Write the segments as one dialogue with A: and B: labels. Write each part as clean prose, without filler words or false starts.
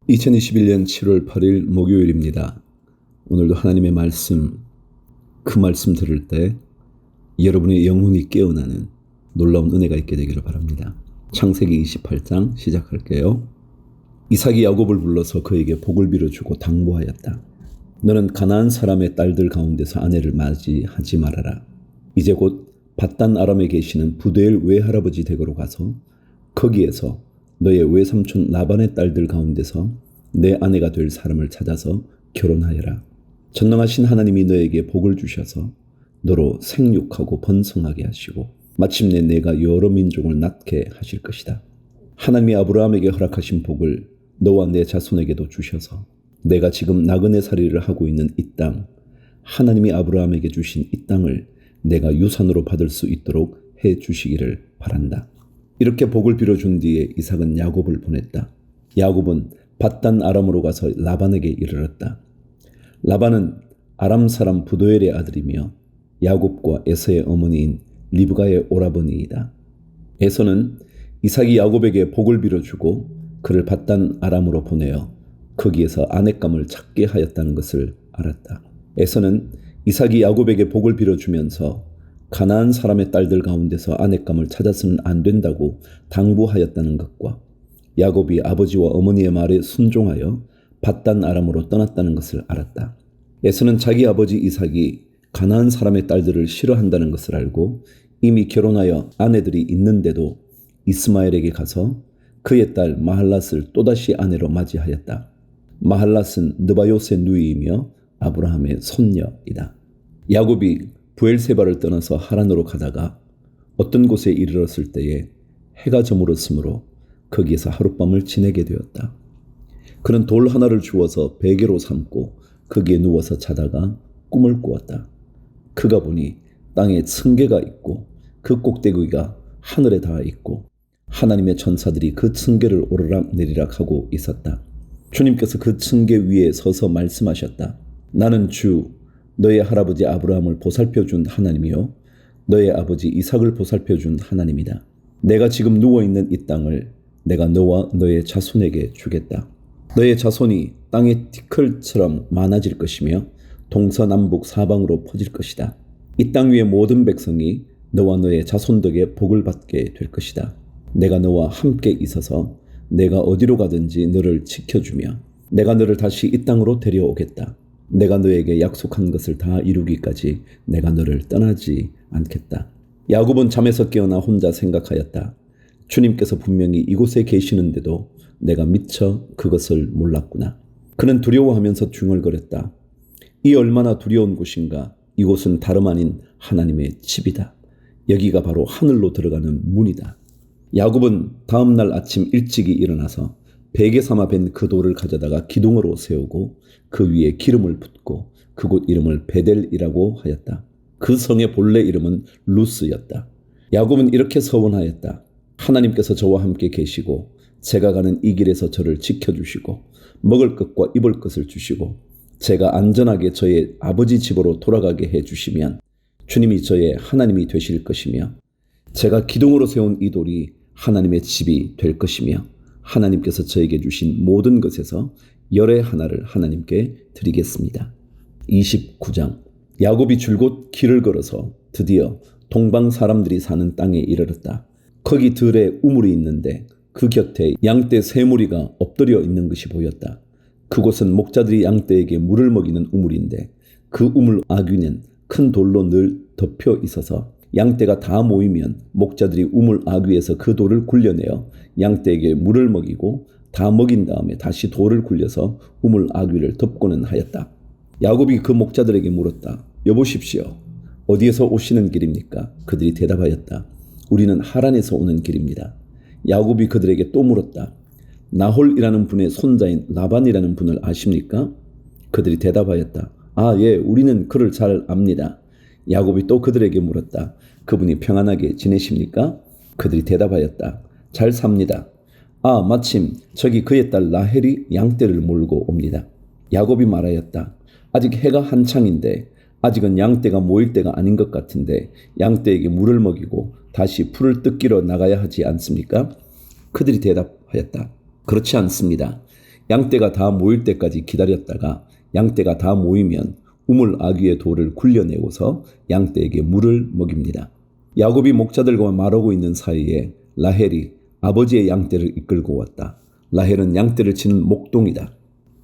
A: 2021년 7월 8일 목요일입니다. 오늘도 하나님의 말씀, 그 말씀 들을 때 여러분의 영혼이 깨어나는 놀라운 은혜가 있게 되기를 바랍니다. 창세기 28장 시작할게요. 이삭이 야곱을 불러서 그에게 복을 빌어주고 당부하였다. 너는 가나안 사람의 딸들 가운데서 아내를 맞이하지 말아라. 이제 곧 밧단 아람에 계시는 부두엘 외할아버지 댁으로 가서 거기에서 너의 외삼촌 라반의 딸들 가운데서 내 아내가 될 사람을 찾아서 결혼하여라. 전능하신 하나님이 너에게 복을 주셔서 너로 생육하고 번성하게 하시고 마침내 내가 여러 민족을 낳게 하실 것이다. 하나님이 아브라함에게 허락하신 복을 너와 내 자손에게도 주셔서 내가 지금 나그네살이를 하고 있는 이 땅, 하나님이 아브라함에게 주신 이 땅을 내가 유산으로 받을 수 있도록 해 주시기를 바란다. 이렇게 복을 빌어준 뒤에 이삭은 야곱을 보냈다. 야곱은 밧단 아람으로 가서 라반에게 이르렀다. 라반은 아람 사람 부두엘의 아들이며 야곱과 에서의 어머니인 리브가의 오라버니이다. 에서는 이삭이 야곱에게 복을 빌어주고 그를 밧단 아람으로 보내어 거기에서 아내감을 찾게 하였다는 것을 알았다. 에서는 이삭이 야곱에게 복을 빌어주면서 가나안 사람의 딸들 가운데서 아내감을 찾아서는 안 된다고 당부하였다는 것과 야곱이 아버지와 어머니의 말에 순종하여 밧단 아람으로 떠났다는 것을 알았다. 에서는 자기 아버지 이삭이 가나안 사람의 딸들을 싫어한다는 것을 알고 이미 결혼하여 아내들이 있는데도 이스마엘에게 가서 그의 딸 마할랏을 또다시 아내로 맞이하였다. 마할랏은 느바요스의 누이이며 아브라함의 손녀이다. 야곱이 브엘세바를 떠나서 하란으로 가다가 어떤 곳에 이르렀을 때에 해가 저물었으므로 거기에서 하룻밤을 지내게 되었다. 그는 돌 하나를 주워서 베개로 삼고 거기에 누워서 자다가 꿈을 꾸었다. 그가 보니 땅에 층계가 있고 그 꼭대기가 하늘에 닿아 있고 하나님의 천사들이 그 층계를 오르락 내리락 하고 있었다. 주님께서 그 층계 위에 서서 말씀하셨다. 나는 주 너의 할아버지 아브라함을 보살펴준 하나님이요 너의 아버지 이삭을 보살펴준 하나님이다. 내가 지금 누워있는 이 땅을 내가 너와 너의 자손에게 주겠다. 너의 자손이 땅의 티끌처럼 많아질 것이며 동서남북 사방으로 퍼질 것이다. 이 땅 위의 모든 백성이 너와 너의 자손 덕에 복을 받게 될 것이다. 내가 너와 함께 있어서 내가 어디로 가든지 너를 지켜주며 내가 너를 다시 이 땅으로 데려오겠다. 내가 너에게 약속한 것을 다 이루기까지 내가 너를 떠나지 않겠다. 야곱은 잠에서 깨어나 혼자 생각하였다. 주님께서 분명히 이곳에 계시는데도 내가 미처 그것을 몰랐구나. 그는 두려워하면서 중얼거렸다. 이 얼마나 두려운 곳인가. 이곳은 다름 아닌 하나님의 집이다. 여기가 바로 하늘로 들어가는 문이다. 야곱은 다음 날 아침 일찍이 일어나서 베개 삼아 벤 그 돌을 가져다가 기둥으로 세우고 그 위에 기름을 붓고 그곳 이름을 베델이라고 하였다. 그 성의 본래 이름은 루스였다. 야곱은 이렇게 서원하였다. 하나님께서 저와 함께 계시고 제가 가는 이 길에서 저를 지켜주시고 먹을 것과 입을 것을 주시고 제가 안전하게 저의 아버지 집으로 돌아가게 해주시면 주님이 저의 하나님이 되실 것이며 제가 기둥으로 세운 이 돌이 하나님의 집이 될 것이며 하나님께서 저에게 주신 모든 것에서 열의 하나를 하나님께 드리겠습니다. 29장 야곱이 줄곧 길을 걸어서 드디어 동방 사람들이 사는 땅에 이르렀다. 거기 들에 우물이 있는데 그 곁에 양떼 세 무리가 엎드려 있는 것이 보였다. 그곳은 목자들이 양떼에게 물을 먹이는 우물인데 그 우물 아귀는 큰 돌로 늘 덮여 있어서 양떼가 다 모이면 목자들이 우물 아귀에서 그 돌을 굴려내어 양떼에게 물을 먹이고 다 먹인 다음에 다시 돌을 굴려서 우물 아귀를 덮고는 하였다. 야곱이 그 목자들에게 물었다. 여보십시오. 어디에서 오시는 길입니까? 그들이 대답하였다. 우리는 하란에서 오는 길입니다. 야곱이 그들에게 또 물었다. 나홀이라는 분의 손자인 라반이라는 분을 아십니까? 그들이 대답하였다. 아, 예, 우리는 그를 잘 압니다. 야곱이 또 그들에게 물었다. 그분이 평안하게 지내십니까? 그들이 대답하였다. 잘 삽니다. 아, 마침 저기 그의 딸 라헬이 양떼를 몰고 옵니다. 야곱이 말하였다. 아직 해가 한창인데 아직은 양떼가 모일 때가 아닌 것 같은데 양떼에게 물을 먹이고 다시 풀을 뜯기러 나가야 하지 않습니까? 그들이 대답하였다. 그렇지 않습니다. 양떼가 다 모일 때까지 기다렸다가 양떼가 다 모이면 우물 아귀의 돌을 굴려내고서 양떼에게 물을 먹입니다. 야곱이 목자들과 말하고 있는 사이에 라헬이 아버지의 양떼를 이끌고 왔다. 라헬은 양떼를 치는 목동이다.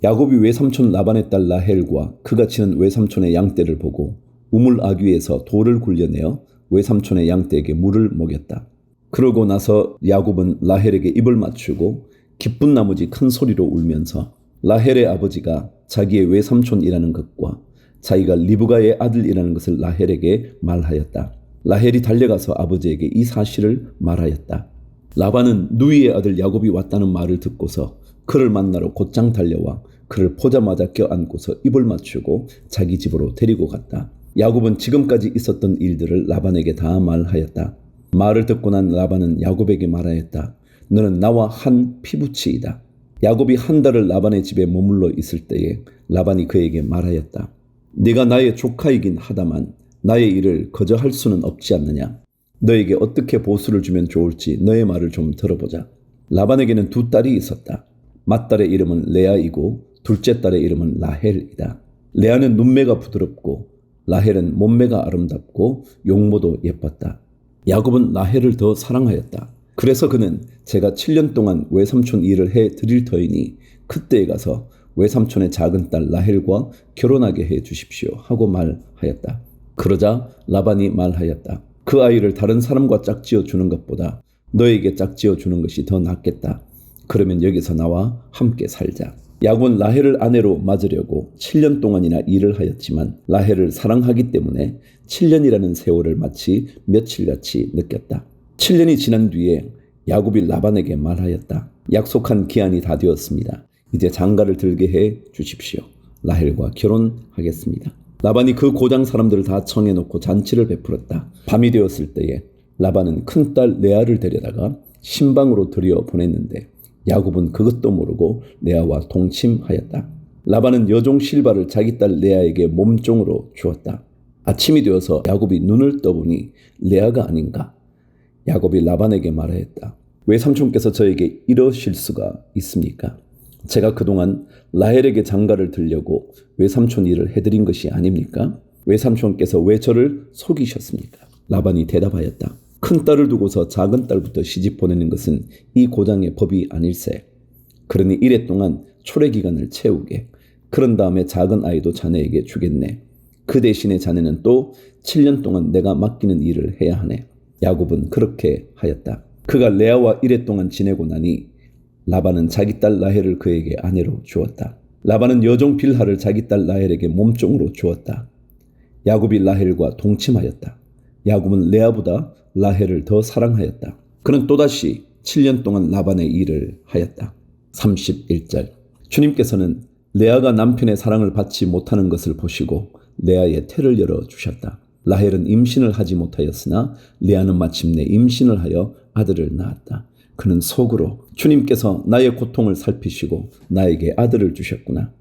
A: 야곱이 외삼촌 라반의 딸 라헬과 그가 치는 외삼촌의 양떼를 보고 우물 아귀에서 돌을 굴려내어 외삼촌의 양떼에게 물을 먹였다. 그러고 나서 야곱은 라헬에게 입을 맞추고 기쁜 나머지 큰 소리로 울면서 라헬의 아버지가 자기의 외삼촌이라는 것과 자기가 리브가의 아들이라는 것을 라헬에게 말하였다. 라헬이 달려가서 아버지에게 이 사실을 말하였다. 라반은 누이의 아들 야곱이 왔다는 말을 듣고서 그를 만나러 곧장 달려와 그를 보자마자 껴안고서 입을 맞추고 자기 집으로 데리고 갔다. 야곱은 지금까지 있었던 일들을 라반에게 다 말하였다. 말을 듣고 난 라반은 야곱에게 말하였다. 너는 나와 한 피부치이다. 야곱이 한 달을 라반의 집에 머물러 있을 때에 라반이 그에게 말하였다. 네가 나의 조카이긴 하다만 나의 일을 거저할 수는 없지 않느냐. 너에게 어떻게 보수를 주면 좋을지 너의 말을 좀 들어보자. 라반에게는 두 딸이 있었다. 맏딸의 이름은 레아이고 둘째 딸의 이름은 라헬이다. 레아는 눈매가 부드럽고 라헬은 몸매가 아름답고 용모도 예뻤다. 야곱은 라헬을 더 사랑하였다. 그래서 그는 제가 7년 동안 외삼촌 일을 해 드릴 터이니 그때에 가서 외삼촌의 작은 딸 라헬과 결혼하게 해 주십시오 하고 말하였다. 그러자 라반이 말하였다. 그 아이를 다른 사람과 짝지어 주는 것보다 너에게 짝지어 주는 것이 더 낫겠다. 그러면 여기서 나와 함께 살자. 야곱은 라헬을 아내로 맞으려고 7년 동안이나 일을 하였지만 라헬을 사랑하기 때문에 7년이라는 세월을 마치 며칠같이 느꼈다. 7년이 지난 뒤에 야곱이 라반에게 말하였다. 약속한 기한이 다 되었습니다. 이제 장가를 들게 해 주십시오. 라헬과 결혼하겠습니다. 라반이 그 고장 사람들을 다 청해놓고 잔치를 베풀었다. 밤이 되었을 때에 라반은 큰딸 레아를 데려다가 신방으로 들여 보냈는데 야곱은 그것도 모르고 레아와 동침하였다. 라반은 여종 실바를 자기 딸 레아에게 몸종으로 주었다. 아침이 되어서 야곱이 눈을 떠보니 레아가 아닌가. 야곱이 라반에게 말하였다. 외삼촌께서 저에게 이러실 수가 있습니까? 제가 그동안 라헬에게 장가를 들려고 외삼촌 일을 해드린 것이 아닙니까? 외삼촌께서 왜 저를 속이셨습니까? 라반이 대답하였다. 큰 딸을 두고서 작은 딸부터 시집 보내는 것은 이 고장의 법이 아닐세. 그러니 이래 동안 초래 기간을 채우게. 그런 다음에 작은 아이도 자네에게 주겠네. 그 대신에 자네는 또 7년 동안 내가 맡기는 일을 해야 하네. 야곱은 그렇게 하였다. 그가 레아와 이래 동안 지내고 나니 라반은 자기 딸 라헬을 그에게 아내로 주었다. 라반은 여종 빌하를 자기 딸 라헬에게 몸종으로 주었다. 야곱이 라헬과 동침하였다. 야곱은 레아보다 라헬을 더 사랑하였다. 그는 또다시 7년 동안 라반의 일을 하였다. 31절 주님께서는 레아가 남편의 사랑을 받지 못하는 것을 보시고 레아의 태를 열어주셨다. 라헬은 임신을 하지 못하였으나 레아는 마침내 임신을 하여 아들을 낳았다. 그는 속으로 주님께서 나의 고통을 살피시고 나에게 아들을 주셨구나.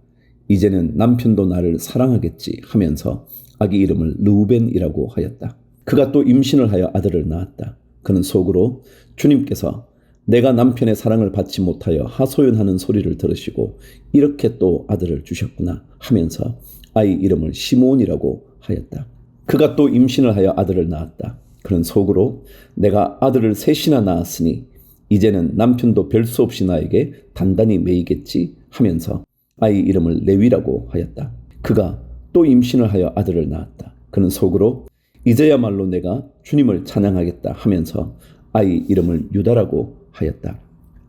A: 이제는 남편도 나를 사랑하겠지 하면서 아기 이름을 르우벤이라고 하였다. 그가 또 임신을 하여 아들을 낳았다. 그는 속으로 주님께서 내가 남편의 사랑을 받지 못하여 하소연하는 소리를 들으시고 이렇게 또 아들을 주셨구나 하면서 아이 이름을 시므온이라고 하였다. 그가 또 임신을 하여 아들을 낳았다. 그는 속으로 내가 아들을 셋이나 낳았으니 이제는 남편도 별 수 없이 나에게 단단히 매이겠지 하면서 아이 이름을 레위라고 하였다. 그가 또 임신을 하여 아들을 낳았다. 그는 속으로 이제야말로 내가 주님을 찬양하겠다 하면서 아이 이름을 유다라고 하였다.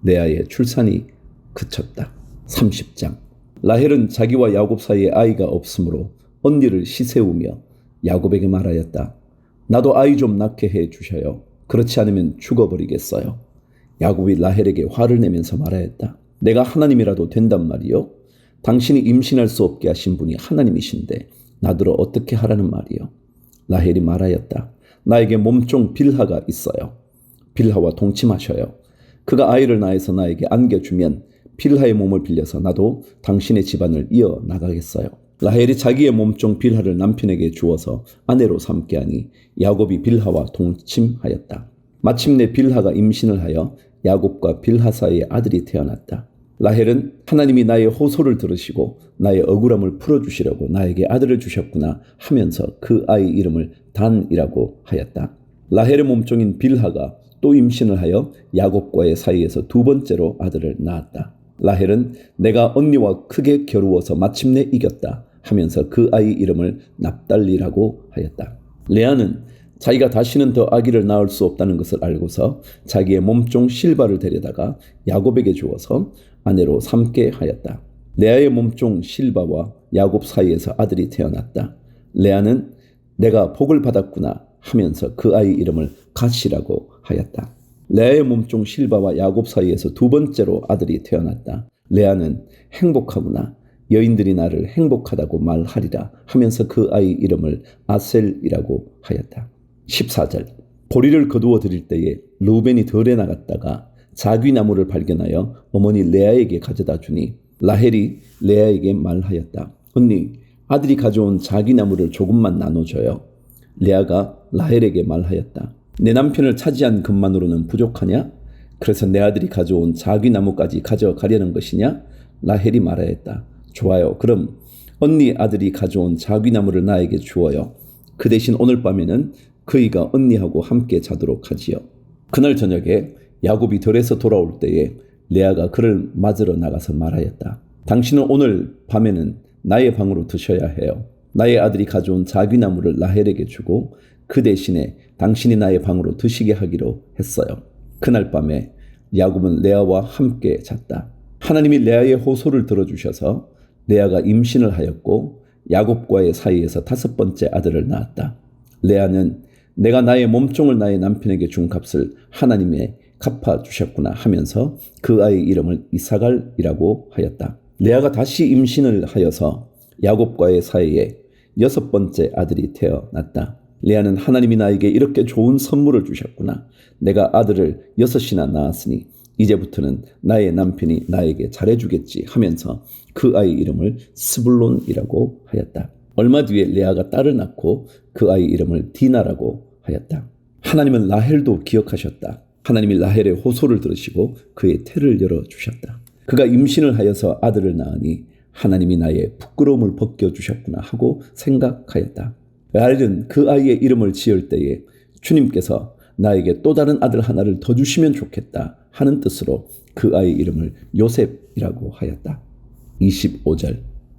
A: 레아의 출산이 그쳤다. 30장 라헬은 자기와 야곱 사이에 아이가 없으므로 언니를 시세우며 야곱에게 말하였다. 나도 아이 좀 낳게 해 주셔요. 그렇지 않으면 죽어버리겠어요. 야곱이 라헬에게 화를 내면서 말하였다. 내가 하나님이라도 된단 말이요? 당신이 임신할 수 없게 하신 분이 하나님이신데 나더러 어떻게 하라는 말이요? 라헬이 말하였다. 나에게 몸종 빌하가 있어요. 빌하와 동침하셔요. 그가 아이를 낳아서 나에게 안겨주면 빌하의 몸을 빌려서 나도 당신의 집안을 이어나가겠어요. 라헬이 자기의 몸종 빌하를 남편에게 주어서 아내로 삼게 하니 야곱이 빌하와 동침하였다. 마침내 빌하가 임신을 하여 야곱과 빌하 사이에 아들이 태어났다. 라헬은 하나님이 나의 호소를 들으시고 나의 억울함을 풀어주시려고 나에게 아들을 주셨구나 하면서 그 아이 이름을 단이라고 하였다. 라헬의 몸종인 빌하가 또 임신을 하여 야곱과의 사이에서 두 번째로 아들을 낳았다. 라헬은 내가 언니와 크게 겨루어서 마침내 이겼다 하면서 그 아이 이름을 납달리라고 하였다. 레아는 자기가 다시는 더 아기를 낳을 수 없다는 것을 알고서 자기의 몸종 실바를 데려다가 야곱에게 주어서 아내로 삼게 하였다. 레아의 몸종 실바와 야곱 사이에서 아들이 태어났다. 레아는 내가 복을 받았구나 하면서 그 아이 이름을 갓이라고 하였다. 레아의 몸종 실바와 야곱 사이에서 두 번째로 아들이 태어났다. 레아는 행복하구나. 여인들이 나를 행복하다고 말하리라 하면서 그 아이 이름을 아셀이라고 하였다. 14절 보리를 거두어 드릴 때에 르우벤이 덜에 나갔다가 자귀나무를 발견하여 어머니 레아에게 가져다 주니 라헬이 레아에게 말하였다. 언니, 아들이 가져온 자귀나무를 조금만 나눠줘요. 레아가 라헬에게 말하였다. 내 남편을 차지한 것만으로는 부족하냐? 그래서 내 아들이 가져온 자귀나무까지 가져가려는 것이냐? 라헬이 말하였다. 좋아요. 그럼 언니 아들이 가져온 자귀나무를 나에게 주어요. 그 대신 오늘 밤에는 그이가 언니하고 함께 자도록 하지요. 그날 저녁에 야곱이 들에서 돌아올 때에 레아가 그를 맞으러 나가서 말하였다. 당신은 오늘 밤에는 나의 방으로 드셔야 해요. 나의 아들이 가져온 자귀나무를 라헬에게 주고 그 대신에 당신이 나의 방으로 드시게 하기로 했어요. 그날 밤에 야곱은 레아와 함께 잤다. 하나님이 레아의 호소를 들어주셔서 레아가 임신을 하였고 야곱과의 사이에서 다섯 번째 아들을 낳았다. 레아는 내가 나의 몸종을 나의 남편에게 준 값을 하나님에 갚아주셨구나 하면서 그 아이의 이름을 이사갈이라고 하였다. 레아가 다시 임신을 하여서 야곱과의 사이에 여섯 번째 아들이 태어났다. 레아는 하나님이 나에게 이렇게 좋은 선물을 주셨구나. 내가 아들을 6이나 낳았으니 이제부터는 나의 남편이 나에게 잘해주겠지 하면서 그 아이 이름을 스불론이라고 하였다. 얼마 뒤에 레아가 딸을 낳고 그 아이 이름을 디나라고 하였다. 하나님은 라헬도 기억하셨다. 하나님이 라헬의 호소를 들으시고 그의 태를 열어주셨다. 그가 임신을 하여서 아들을 낳으니 하나님이 나의 부끄러움을 벗겨주셨구나 하고 생각하였다. 라헬은 그 아이의 이름을 지을 때에 주님께서 나에게 또 다른 아들 하나를 더 주시면 좋겠다 하는 뜻으로 그 아이 이름을 요셉이라고 하였다. 25절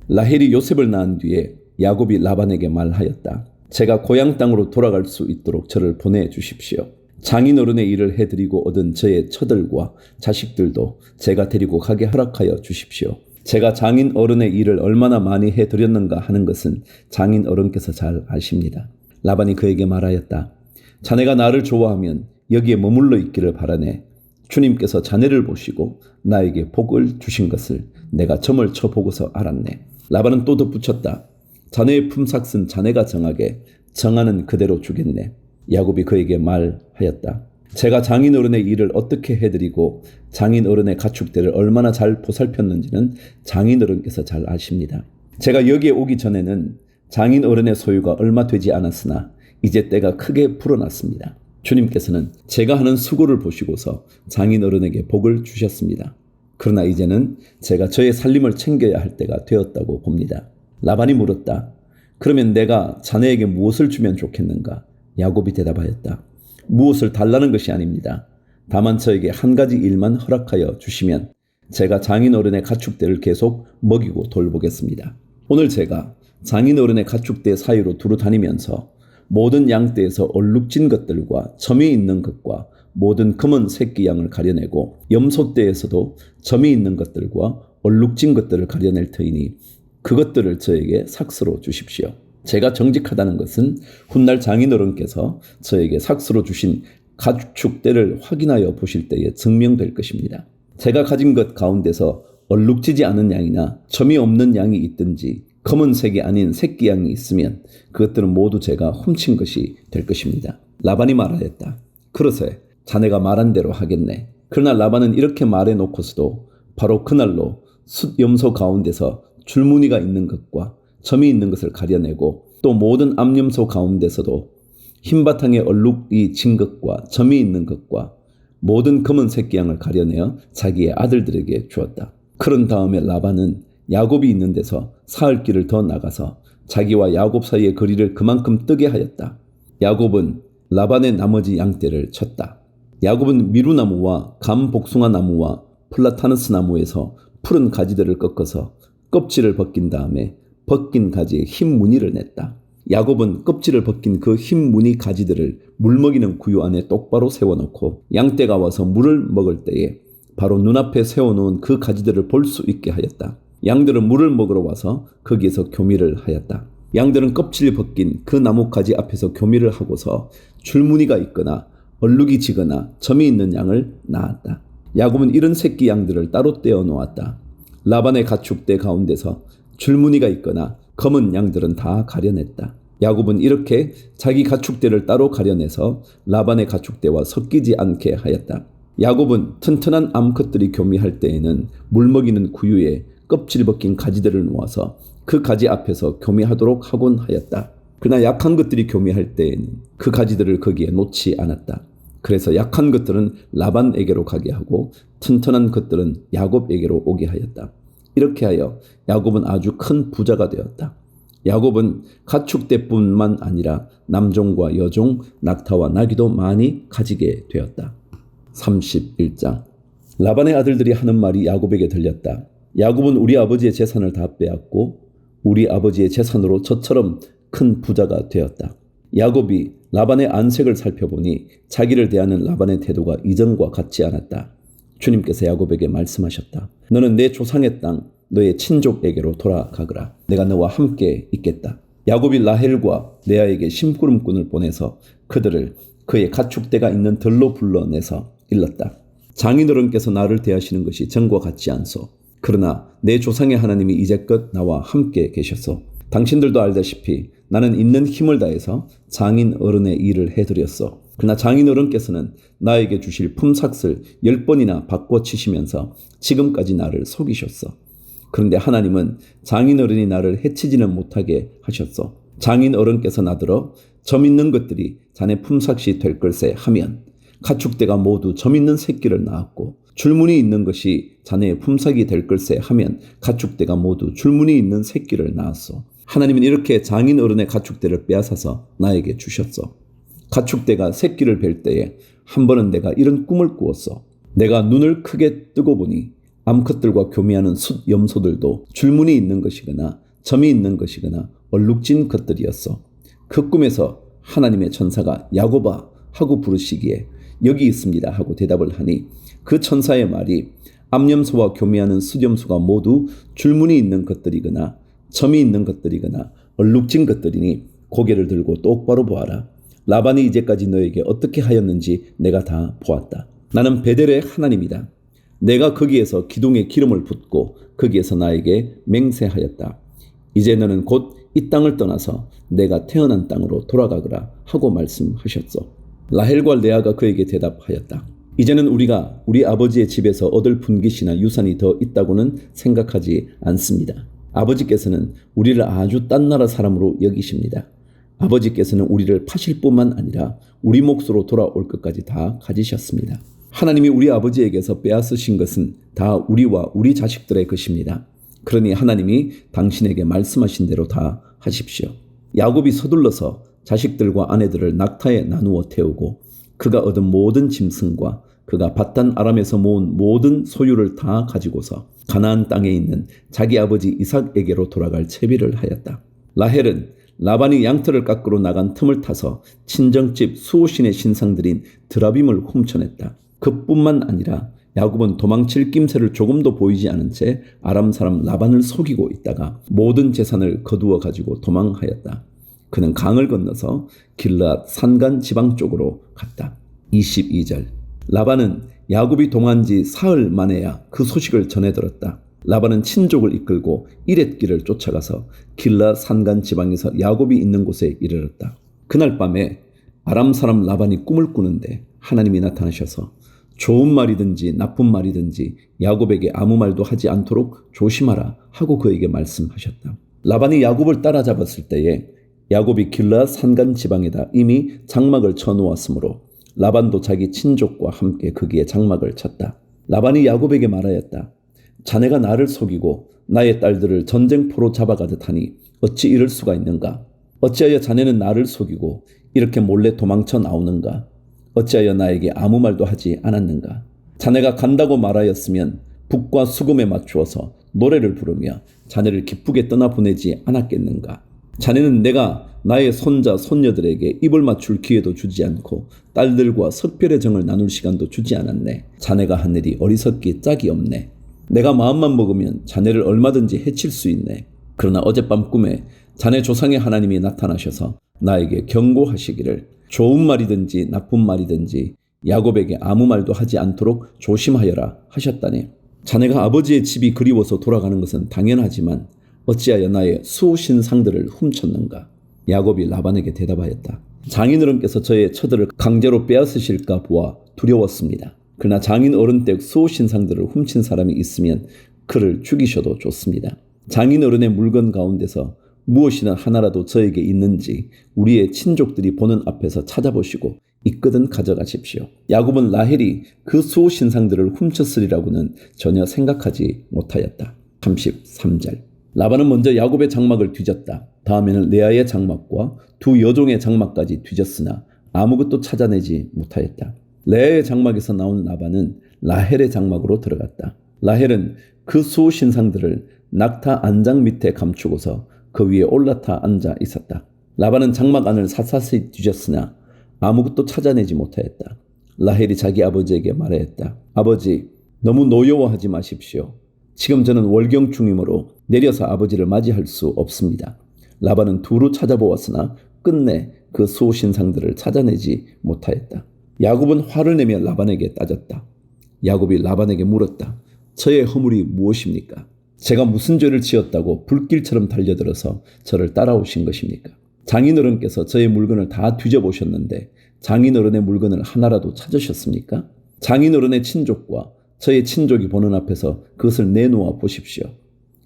A: 라헬이 요셉을 낳은 뒤에 야곱이 라반에게 말하였다. 제가 고향 땅으로 돌아갈 수 있도록 저를 보내주십시오. 장인어른의 일을 해드리고 얻은 저의 처들과 자식들도 제가 데리고 가게 허락하여 주십시오. 제가 장인어른의 일을 얼마나 많이 해드렸는가 하는 것은 장인어른께서 잘 아십니다. 라반이 그에게 말하였다. 자네가 나를 좋아하면 여기에 머물러 있기를 바라네. 주님께서 자네를 보시고 나에게 복을 주신 것을 내가 점을 쳐보고서 알았네. 라반은 또 덧붙였다. 자네의 품삯은 자네가 정하게 정하는 그대로 주겠네. 야곱이 그에게 말하였다. 제가 장인어른의 일을 어떻게 해드리고 장인어른의 가축들을 얼마나 잘 보살폈는지는 장인어른께서 잘 아십니다. 제가 여기에 오기 전에는 장인어른의 소유가 얼마 되지 않았으나 이제 때가 크게 불어났습니다. 주님께서는 제가 하는 수고를 보시고서 장인어른에게 복을 주셨습니다. 그러나 이제는 제가 저의 살림을 챙겨야 할 때가 되었다고 봅니다. 라반이 물었다. 그러면 내가 자네에게 무엇을 주면 좋겠는가? 야곱이 대답하였다. 무엇을 달라는 것이 아닙니다. 다만 저에게 한 가지 일만 허락하여 주시면 제가 장인어른의 가축대를 계속 먹이고 돌보겠습니다. 오늘 제가 장인어른의 가축대 사이로 두루 다니면서 모든 양떼에서 얼룩진 것들과 점이 있는 것과 모든 검은 새끼 양을 가려내고 염소떼에서도 점이 있는 것들과 얼룩진 것들을 가려낼 터이니 그것들을 저에게 삭스로 주십시오. 제가 정직하다는 것은 훗날 장인어른께서 저에게 삭스로 주신 가축대를 확인하여 보실 때에 증명될 것입니다. 제가 가진 것 가운데서 얼룩지지 않은 양이나 점이 없는 양이 있든지 검은색이 아닌 새끼 양이 있으면 그것들은 모두 제가 훔친 것이 될 것입니다. 라반이 말하였다. 그러세 자네가 말한 대로 하겠네. 그러나 라반은 이렇게 말해놓고서도 바로 그날로 숫염소 가운데서 줄무늬가 있는 것과 점이 있는 것을 가려내고 또 모든 암염소 가운데서도 흰바탕에 얼룩이 진 것과 점이 있는 것과 모든 검은 새끼 양을 가려내어 자기의 아들들에게 주었다. 그런 다음에 라반은 야곱이 있는 데서 사흘 길을 더 나가서 자기와 야곱 사이의 거리를 그만큼 뜨게 하였다. 야곱은 라반의 나머지 양떼를 쳤다. 야곱은 미루나무와 감복숭아 나무와 플라타너스 나무에서 푸른 가지들을 꺾어서 껍질을 벗긴 다음에 벗긴 가지에 흰 무늬를 냈다. 야곱은 껍질을 벗긴 그 흰 무늬 가지들을 물 먹이는 구유 안에 똑바로 세워놓고 양떼가 와서 물을 먹을 때에 바로 눈앞에 세워놓은 그 가지들을 볼 수 있게 하였다. 양들은 물을 먹으러 와서 거기에서 교미를 하였다. 양들은 껍질이 벗긴 그 나뭇가지 앞에서 교미를 하고서 줄무늬가 있거나 얼룩이 지거나 점이 있는 양을 낳았다. 야곱은 이런 새끼 양들을 따로 떼어 놓았다. 라반의 가축대 가운데서 줄무늬가 있거나 검은 양들은 다 가려냈다. 야곱은 이렇게 자기 가축대를 따로 가려내서 라반의 가축대와 섞이지 않게 하였다. 야곱은 튼튼한 암컷들이 교미할 때에는 물먹이는 구유에 껍질 벗긴 가지들을 놓아서 그 가지 앞에서 교미하도록 하곤 하였다. 그러나 약한 것들이 교미할 때에는 그 가지들을 거기에 놓지 않았다. 그래서 약한 것들은 라반에게로 가게 하고 튼튼한 것들은 야곱에게로 오게 하였다. 이렇게 하여 야곱은 아주 큰 부자가 되었다. 야곱은 가축대뿐만 아니라 남종과 여종, 낙타와 나귀도 많이 가지게 되었다. 31장. 라반의 아들들이 하는 말이 야곱에게 들렸다. 야곱은 우리 아버지의 재산을 다 빼앗고 우리 아버지의 재산으로 저처럼 큰 부자가 되었다. 야곱이 라반의 안색을 살펴보니 자기를 대하는 라반의 태도가 이전과 같지 않았다. 주님께서 야곱에게 말씀하셨다. 너는 내 조상의 땅, 너의 친족에게로 돌아가거라. 내가 너와 함께 있겠다. 야곱이 라헬과 레아에게 심부름꾼을 보내서 그들을 그의 가축대가 있는 들로 불러내서 일렀다. 장인어른께서 나를 대하시는 것이 전과 같지 않소. 그러나 내 조상의 하나님이 이제껏 나와 함께 계셨소. 당신들도 알다시피 나는 있는 힘을 다해서 장인어른의 일을 해드렸소. 그러나 장인어른께서는 나에게 주실 품삯을 10번이나 바꿔치시면서 지금까지 나를 속이셨소. 그런데 하나님은 장인어른이 나를 해치지는 못하게 하셨소. 장인어른께서 나더러 점 있는 것들이 자네 품삯이 될 걸세 하면 가축대가 모두 점 있는 새끼를 낳았고 줄무늬 있는 것이 자네의 품삯이 될 걸세 하면 가축대가 모두 줄무늬 있는 새끼를 낳았소. 하나님은 이렇게 장인어른의 가축대를 빼앗아서 나에게 주셨소. 가축대가 새끼를 뵐 때에 한 번은 내가 이런 꿈을 꾸었소. 내가 눈을 크게 뜨고 보니 암컷들과 교미하는 숫 염소들도 줄무늬 있는 것이거나 점이 있는 것이거나 얼룩진 것들이었소. 그 꿈에서 하나님의 천사가 야곱아 하고 부르시기에 여기 있습니다 하고 대답을 하니 그 천사의 말이 암염소와 교미하는 숫염소가 모두 줄무늬 있는 것들이거나 점이 있는 것들이거나 얼룩진 것들이니 고개를 들고 똑바로 보아라. 라반이 이제까지 너에게 어떻게 하였는지 내가 다 보았다. 나는 베델의 하나님이다. 내가 거기에서 기둥에 기름을 붓고 거기에서 나에게 맹세하였다. 이제 너는 곧 이 땅을 떠나서 내가 태어난 땅으로 돌아가거라 하고 말씀하셨소. 라헬과 레아가 그에게 대답하였다. 이제는 우리가 우리 아버지의 집에서 얻을 분깃이나 유산이 더 있다고는 생각하지 않습니다. 아버지께서는 우리를 아주 딴 나라 사람으로 여기십니다. 아버지께서는 우리를 파실 뿐만 아니라 우리 몫으로 돌아올 것까지 다 가지셨습니다. 하나님이 우리 아버지에게서 빼앗으신 것은 다 우리와 우리 자식들의 것입니다. 그러니 하나님이 당신에게 말씀하신 대로 다 하십시오. 야곱이 서둘러서 자식들과 아내들을 낙타에 나누어 태우고 그가 얻은 모든 짐승과 그가 밧단 아람에서 모은 모든 소유를 다 가지고서 가나안 땅에 있는 자기 아버지 이삭에게로 돌아갈 채비를 하였다. 라헬은 라반이 양털을 깎으러 나간 틈을 타서 친정집 수호신의 신상들인 드라빔을 훔쳐냈다. 그뿐만 아니라 야곱은 도망칠 낌새를 조금도 보이지 않은 채 아람 사람 라반을 속이고 있다가 모든 재산을 거두어 가지고 도망하였다. 그는 강을 건너서 길르앗 산간 지방 쪽으로 갔다. 22절. 라반은 야곱이 동한 지 사흘 만에야 그 소식을 전해 들었다. 라반은 친족을 이끌고 이렛길을 쫓아가서 길르앗 산간 지방에서 야곱이 있는 곳에 이르렀다. 그날 밤에 아람 사람 라반이 꿈을 꾸는데 하나님이 나타나셔서 좋은 말이든지 나쁜 말이든지 야곱에게 아무 말도 하지 않도록 조심하라 하고 그에게 말씀하셨다. 라반이 야곱을 따라잡았을 때에 야곱이 길르앗 산간 지방에다 이미 장막을 쳐놓았으므로 라반도 자기 친족과 함께 거기에 장막을 쳤다. 라반이 야곱에게 말하였다. 자네가 나를 속이고 나의 딸들을 전쟁포로 잡아가듯 하니 어찌 이럴 수가 있는가? 어찌하여 자네는 나를 속이고 이렇게 몰래 도망쳐 나오는가? 어찌하여 나에게 아무 말도 하지 않았는가? 자네가 간다고 말하였으면 북과 수금에 맞추어서 노래를 부르며 자네를 기쁘게 떠나보내지 않았겠는가? 자네는 내가 나의 손자 손녀들에게 입을 맞출 기회도 주지 않고 딸들과 석별의 정을 나눌 시간도 주지 않았네. 자네가 한 일이 어리석기 짝이 없네. 내가 마음만 먹으면 자네를 얼마든지 해칠 수 있네. 그러나 어젯밤 꿈에 자네 조상의 하나님이 나타나셔서 나에게 경고하시기를 좋은 말이든지 나쁜 말이든지 야곱에게 아무 말도 하지 않도록 조심하여라 하셨다네. 자네가 아버지의 집이 그리워서 돌아가는 것은 당연하지만 어찌하여 나의 수신상들을 훔쳤는가? 야곱이 라반에게 대답하였다. 장인어른께서 저의 처들을 강제로 빼앗으실까 보아 두려웠습니다. 그러나 장인어른 댁 수신상들을 훔친 사람이 있으면 그를 죽이셔도 좋습니다. 장인어른의 물건 가운데서 무엇이나 하나라도 저에게 있는지 우리의 친족들이 보는 앞에서 찾아보시고 있거든 가져가십시오. 야곱은 라헬이 그 수호신상들을 훔쳤으리라고는 전혀 생각하지 못하였다. 33절. 라반은 먼저 야곱의 장막을 뒤졌다. 다음에는 레아의 장막과 두 여종의 장막까지 뒤졌으나 아무것도 찾아내지 못하였다. 레아의 장막에서 나온 라반은 라헬의 장막으로 들어갔다. 라헬은 그 수호신상들을 낙타 안장 밑에 감추고서 그 위에 올라타 앉아 있었다. 라반은 장막 안을 샅샅이 뒤졌으나 아무것도 찾아내지 못하였다. 라헬이 자기 아버지에게 말하였다. 아버지, 너무 노여워하지 마십시오. 지금 저는 월경 중이므로 내려서 아버지를 맞이할 수 없습니다. 라반은 두루 찾아보았으나 끝내 그 수호신상들을 찾아내지 못하였다. 야곱은 화를 내며 라반에게 따졌다. 야곱이 라반에게 물었다. 저의 허물이 무엇입니까? 제가 무슨 죄를 지었다고 불길처럼 달려들어서 저를 따라오신 것입니까? 장인어른께서 저의 물건을 다 뒤져보셨는데 장인어른의 물건을 하나라도 찾으셨습니까? 장인어른의 친족과 저의 친족이 보는 앞에서 그것을 내놓아 보십시오.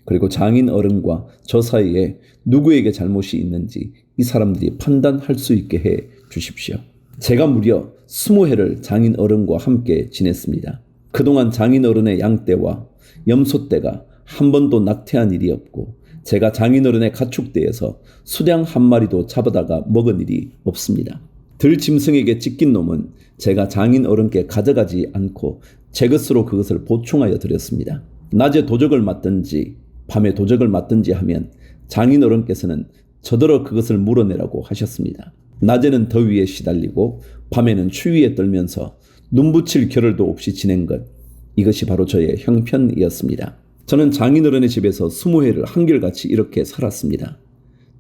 A: 그리고 장인어른과 저 사이에 누구에게 잘못이 있는지 이 사람들이 판단할 수 있게 해 주십시오. 제가 무려 20해를 장인어른과 함께 지냈습니다. 그동안 장인어른의 양떼와 염소떼가 한 번도 낙태한 일이 없고 제가 장인어른의 가축대에서 수량 한 마리도 잡아다가 먹은 일이 없습니다. 들짐승에게 찢긴 놈은 제가 장인어른께 가져가지 않고 제 것으로 그것을 보충하여 드렸습니다. 낮에 도적을 맞든지 밤에 도적을 맞든지 하면 장인어른께서는 저더러 그것을 물어내라고 하셨습니다. 낮에는 더위에 시달리고 밤에는 추위에 떨면서 눈 붙일 겨를도 없이 지낸 것, 이것이 바로 저의 형편이었습니다. 저는 장인어른의 집에서 20해를 한결같이 이렇게 살았습니다.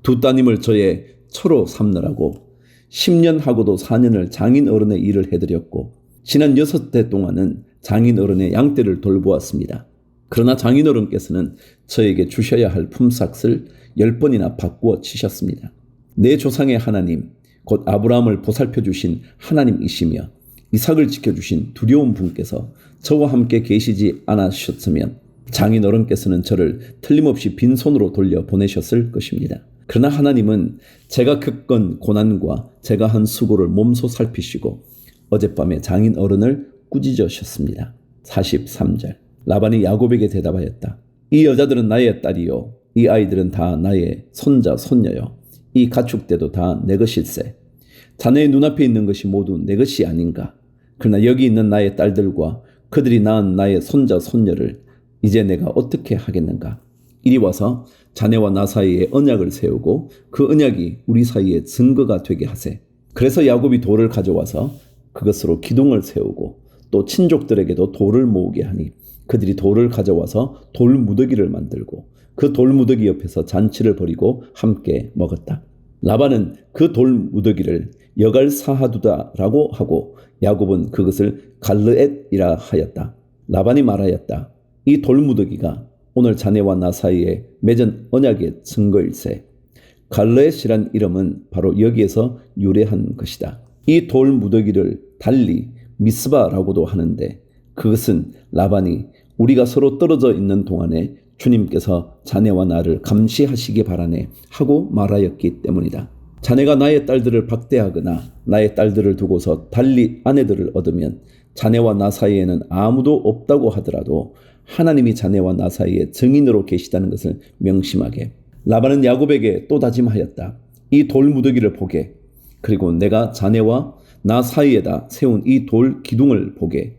A: 두 따님을 저의 처로 삼느라고 10년 하고도 4년을 장인어른의 일을 해드렸고 지난 6해 동안은 장인어른의 양떼를 돌보았습니다. 그러나 장인어른께서는 저에게 주셔야 할 품삯을 10번이나 바꾸어 치셨습니다. 내 조상의 하나님, 곧 아브라함을 보살펴 주신 하나님이시며 이삭을 지켜주신 두려운 분께서 저와 함께 계시지 않으셨으면 장인어른께서는 저를 틀림없이 빈손으로 돌려 보내셨을 것입니다. 그러나 하나님은 제가 겪은 고난과 제가 한 수고를 몸소 살피시고 어젯밤에 장인어른을 꾸짖으셨습니다. 43절. 라반이 야곱에게 대답하였다. 이 여자들은 나의 딸이요 이 아이들은 다 나의 손자 손녀요 이 가축대도 다 내 것일세. 자네의 눈앞에 있는 것이 모두 내 것이 아닌가. 그러나 여기 있는 나의 딸들과 그들이 낳은 나의 손자 손녀를 이제 내가 어떻게 하겠는가. 이리 와서 자네와 나 사이에 언약을 세우고 그 언약이 우리 사이에 증거가 되게 하세. 그래서 야곱이 돌을 가져와서 그것으로 기둥을 세우고 또 친족들에게도 돌을 모으게 하니 그들이 돌을 가져와서 돌 무더기를 만들고 그 돌 무더기 옆에서 잔치를 벌이고 함께 먹었다. 라반은 그 돌 무더기를 여갈사하두다라고 하고 야곱은 그것을 갈르엣이라 하였다. 라반이 말하였다. 이 돌 무더기가 오늘 자네와 나 사이에 맺은 언약의 증거일세. 갈르엣이란 이름은 바로 여기에서 유래한 것이다. 이 돌 무더기를 달리 미스바라고도 하는데 그것은 라반이 우리가 서로 떨어져 있는 동안에 주님께서 자네와 나를 감시하시기 바라네 하고 말하였기 때문이다. 자네가 나의 딸들을 박대하거나 나의 딸들을 두고서 달리 아내들을 얻으면 자네와 나 사이에는 아무도 없다고 하더라도 하나님이 자네와 나 사이에 증인으로 계시다는 것을 명심하게. 라반은 야곱에게 또 다짐하였다. 이 돌 무더기를 보게. 그리고 내가 자네와 나 사이에다 세운 이 돌 기둥을 보게.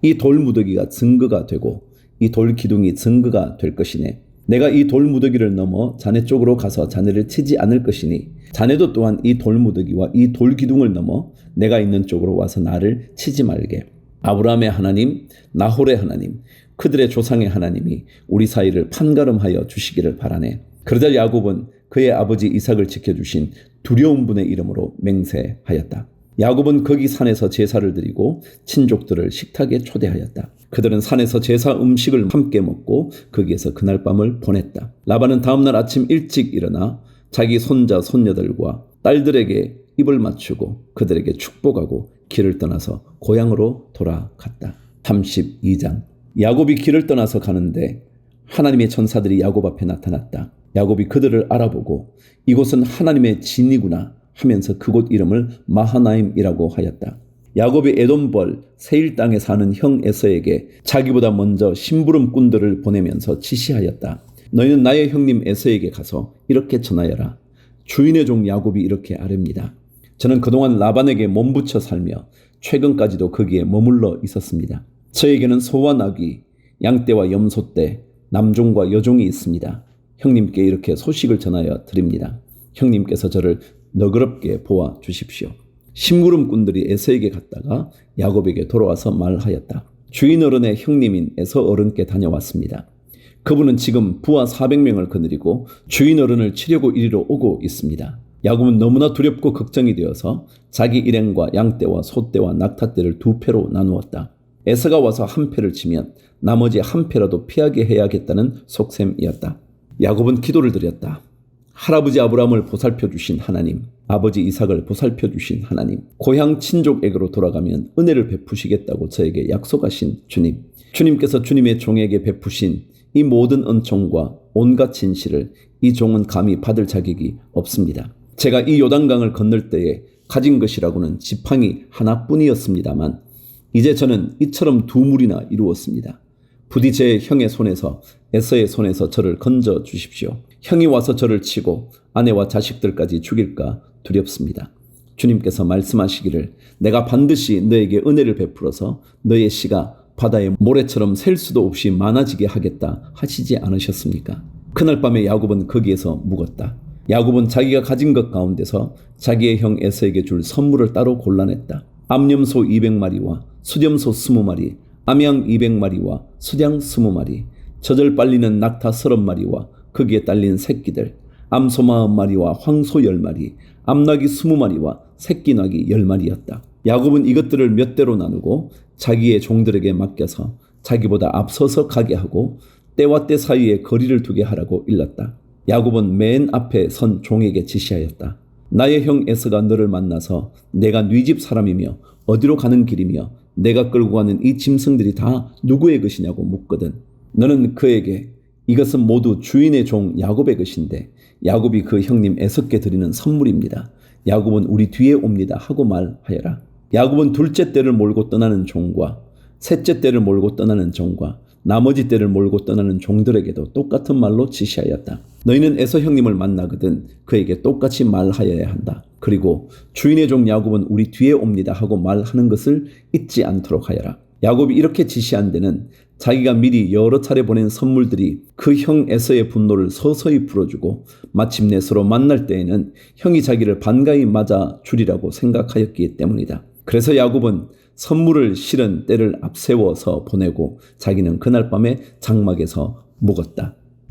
A: 이 돌 무더기가 증거가 되고 이 돌 기둥이 증거가 될 것이네. 내가 이 돌 무더기를 넘어 자네 쪽으로 가서 자네를 치지 않을 것이니 자네도 또한 이 돌 무더기와 이 돌 기둥을 넘어 내가 있는 쪽으로 와서 나를 치지 말게. 아브라함의 하나님, 나홀의 하나님, 그들의 조상의 하나님이 우리 사이를 판가름하여 주시기를 바라네. 그러자 야곱은 그의 아버지 이삭을 지켜주신 두려운 분의 이름으로 맹세하였다. 야곱은 거기 산에서 제사를 드리고 친족들을 식탁에 초대하였다. 그들은 산에서 제사 음식을 함께 먹고 거기에서 그날 밤을 보냈다. 라반은 다음날 아침 일찍 일어나 자기 손자 손녀들과 딸들에게 입을 맞추고 그들에게 축복하고 길을 떠나서 고향으로 돌아갔다. 32장. 야곱이 길을 떠나서 가는데 하나님의 천사들이 야곱 앞에 나타났다. 야곱이 그들을 알아보고 이곳은 하나님의 진이구나 하면서 그곳 이름을 마하나임이라고 하였다. 야곱이 에돔벌 세일 땅에 사는 형 에서에게 자기보다 먼저 심부름꾼들을 보내면서 지시하였다. 너희는 나의 형님 에서에게 가서 이렇게 전하여라. 주인의 종 야곱이 이렇게 아뢰입니다. 저는 그동안 라반에게 몸부쳐 살며 최근까지도 거기에 머물러 있었습니다. 저에게는 소와 나귀, 양떼와 염소떼, 남종과 여종이 있습니다. 형님께 이렇게 소식을 전하여 드립니다. 형님께서 저를 너그럽게 보아 주십시오. 심부름꾼들이 에서에게 갔다가 야곱에게 돌아와서 말하였다. 주인 어른의 형님인 에서 어른께 다녀왔습니다. 그분은 지금 부하 400명을 거느리고 주인 어른을 치려고 이리로 오고 있습니다. 야곱은 너무나 두렵고 걱정이 되어서 자기 일행과 양떼와 소떼와 낙타떼를 2패로 나누었다. 에서가 와서 한 패를 치면 나머지 한 패라도 피하게 해야겠다는 속셈이었다. 야곱은 기도를 드렸다. 할아버지 아브라함을 보살펴 주신 하나님, 아버지 이삭을 보살펴 주신 하나님, 고향 친족에게로 돌아가면 은혜를 베푸시겠다고 저에게 약속하신 주님, 주님께서 주님의 종에게 베푸신 이 모든 은총과 온갖 진실을 이 종은 감히 받을 자격이 없습니다. 제가 이 요단강을 건널 때에 가진 것이라고는 지팡이 하나뿐이었습니다만 이제 저는 이처럼 2물이나 이루었습니다. 부디 제 형의 손에서 에서의 손에서 저를 건져 주십시오. 형이 와서 저를 치고 아내와 자식들까지 죽일까 두렵습니다. 주님께서 말씀하시기를 내가 반드시 너에게 은혜를 베풀어서 너의 씨가 바다의 모래처럼 셀 수도 없이 많아지게 하겠다 하시지 않으셨습니까? 그날 밤에 야곱은 거기에서 묵었다. 야곱은 자기가 가진 것 가운데서 자기의 형 에서에게 줄 선물을 따로 골라냈다. 암염소 200마리와 수렴소 20마리, 암양 200마리와 수량 20마리, 젖을 빨리는 낙타 30마리와 거기에 딸린 새끼들, 암소 40마리와 황소 10마리, 암나귀 20마리와 새끼 나귀 10마리였다. 야곱은 이것들을 몇 대로 나누고 자기의 종들에게 맡겨서 자기보다 앞서서 가게 하고 때와 때 사이에 거리를 두게 하라고 일렀다. 야곱은 맨 앞에 선 종에게 지시하였다. 나의 형 에서가 너를 만나서 내가 네 집 사람이며 어디로 가는 길이며 내가 끌고 가는 이 짐승들이 다 누구의 것이냐고 묻거든. 너는 그에게 이것은 모두 주인의 종 야곱의 것인데 야곱이 그 형님 에서께 드리는 선물입니다. 야곱은 우리 뒤에 옵니다 하고 말하여라. 야곱은 둘째 떼를 몰고 떠나는 종과 셋째 떼를 몰고 떠나는 종과 나머지 떼를 몰고 떠나는 종들에게도 똑같은 말로 지시하였다. 너희는 에서 형님을 만나거든 그에게 똑같이 말하여야 한다. 그리고 주인의 종 야곱은 우리 뒤에 옵니다 하고 말하는 것을 잊지 않도록 하여라. 야곱이 이렇게 지시한 데는 자기가 미리 여러 차례 보낸 선물들이 그 형 에서의 분노를 서서히 풀어주고 마침내 서로 만날 때에는 형이 자기를 반가이 맞아 주리라고 생각하였기 때문이다. 그래서 야곱은 선물을 실은 때를 앞세워서 보내고 자기는 그날 밤에 장막에서 묵었다.